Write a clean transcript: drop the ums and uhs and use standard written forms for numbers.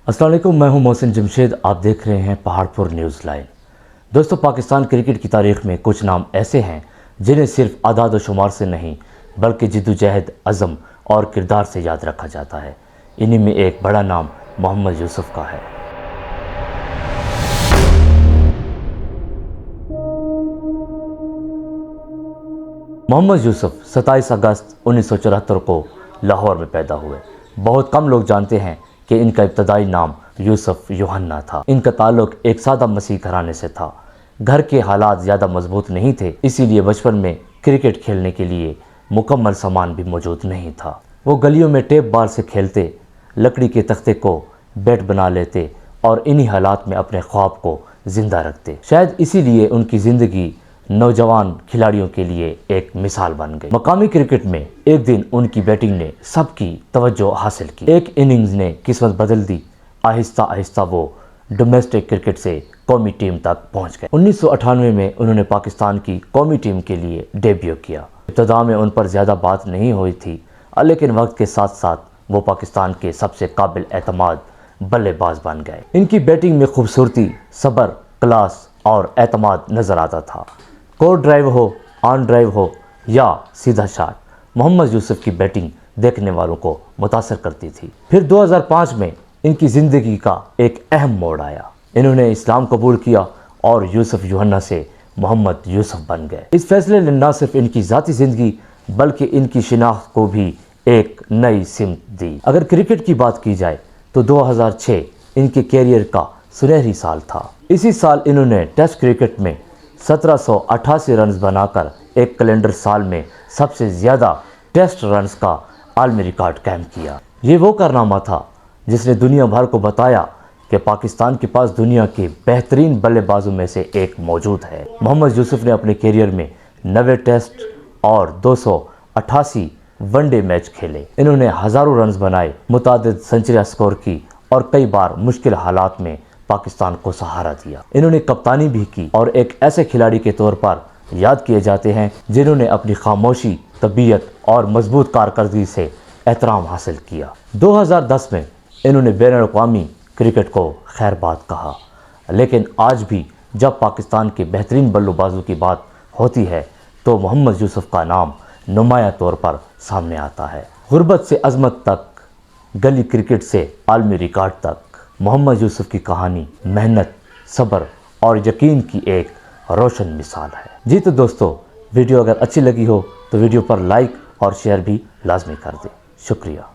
अस्सलाम वालेकुम, मैं हूं मोहसिन जमशेद। आप देख रहे हैं पहाड़पुर न्यूज़ लाइन। दोस्तों, पाकिस्तान क्रिकेट की तारीख में कुछ नाम ऐसे हैं जिन्हें सिर्फ आदाद व शुमार से नहीं बल्कि जिद्दोजहद, अज़म और किरदार से याद रखा जाता है। इन्हीं में एक बड़ा नाम मोहम्मद यूसुफ का है। मोहम्मद यूसुफ 27 अगस्त 1974 को लाहौर में पैदा हुए। बहुत कम लोग जानते हैं कि इनका इब्तदाई नाम यूसुफ यूहन्ना था। इनका ताल्लुक एक सादा मसीह घराने से था। घर के हालात ज़्यादा मजबूत नहीं थे, इसीलिए बचपन में क्रिकेट खेलने के लिए मुकम्मल सामान भी मौजूद नहीं था। वो गलियों में टेप बॉल से खेलते, लकड़ी के तख्ते को बैट बना लेते और इन्हीं हालात में अपने ख्वाब को ज़िंदा रखते। शायद इसीलिए उनकी ज़िंदगी नौजवान खिलाड़ियों के लिए एक मिसाल बन गई। मकामी क्रिकेट में एक दिन उनकी बैटिंग ने सबकी तवज्जो हासिल की। एक इनिंग्स ने किस्मत बदल दी। आहिस्ता आहिस्ता वो डोमेस्टिक क्रिकेट से कौमी टीम तक पहुंच गए। 1998 में उन्होंने पाकिस्तान की कौमी टीम के लिए डेब्यू किया। इब्तदा में उन पर ज़्यादा बात नहीं हुई थी, लेकिन वक्त के साथ साथ वो पाकिस्तान के सबसे काबिल एतमाद बल्लेबाज बन गए। इनकी बैटिंग में खूबसूरती, सब्र, क्लास और एतमाद नज़र आता था। कोर्ट ड्राइव हो, ऑन ड्राइव हो या सीधा शॉट, मोहम्मद यूसुफ की बैटिंग देखने वालों को मुतासर करती थी। फिर 2005 में इनकी ज़िंदगी का एक अहम मोड़ आया। इन्होंने इस्लाम कबूल किया और यूसुफ यूहन्ना से मोहम्मद यूसुफ बन गए। इस फैसले ने न सिर्फ इनकी ज़ाती ज़िंदगी बल्कि इनकी शिनाख्त को भी एक नई सिमत दी। अगर क्रिकेट की बात की जाए तो 2006 इनके कैरियर का सुनहरी साल था। इसी साल इन्होंने टेस्ट क्रिकेट में 1788 रन्स बनाकर एक कैलेंडर साल में सबसे ज़्यादा टेस्ट रन्स का आलमी रिकॉर्ड कायम किया। ये वो कारनामा था जिसने दुनिया भर को बताया कि पाकिस्तान के पास दुनिया के बेहतरीन बल्लेबाजों में से एक मौजूद है। मोहम्मद यूसुफ ने अपने कैरियर में 90 टेस्ट और 288 वनडे मैच खेले। इन्होंने हज़ारों रन्स बनाए, मुतादिद सेंचुरियां स्कोर की और कई बार मुश्किल हालात में पाकिस्तान को सहारा दिया। इन्होंने कप्तानी भी की और एक ऐसे खिलाड़ी के तौर पर याद किए जाते हैं जिन्होंने अपनी खामोशी, तबीयत और मजबूत कारकर्दगी से एहतराम हासिल किया। 2010 में इन्होंने बैनुल-अक़वामी क्रिकेट को खैरबाद कहा, लेकिन आज भी जब पाकिस्तान के बेहतरीन बल्लेबाजों की बात होती है तो मोहम्मद यूसुफ का नाम नुमाया तौर पर सामने आता है। गुर्बत से अज़मत तक, गली क्रिकेट से आलमी रिकॉर्ड तक, मोहम्मद यूसुफ की कहानी मेहनत, सब्र और यकीन की एक रोशन मिसाल है। जी तो दोस्तों, वीडियो अगर अच्छी लगी हो तो वीडियो पर लाइक और शेयर भी लाजमी कर दें। शुक्रिया।